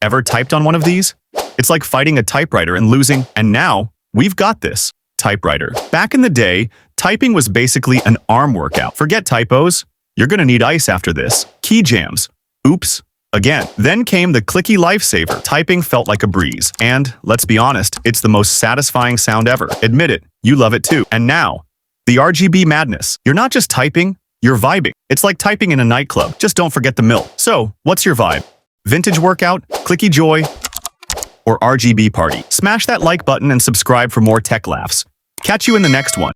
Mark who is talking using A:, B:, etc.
A: Ever typed on one of these? It's like fighting a typewriter and losing, and now we've got this typewriter. Back in the day, typing was basically an arm workout. Forget typos. You're gonna need ice after this. Key jams. Oops. Again. Then came the clicky lifesaver. Typing felt like a breeze. And, let's be honest, it's the most satisfying sound ever. Admit it, you love it too. And now, the RGB madness. You're not just typing, you're vibing. It's like typing in a nightclub. Just don't forget the milk. So, what's your vibe? Vintage workout, clicky joy, or RGB party? Smash that like button and subscribe for more tech laughs. Catch you in the next one.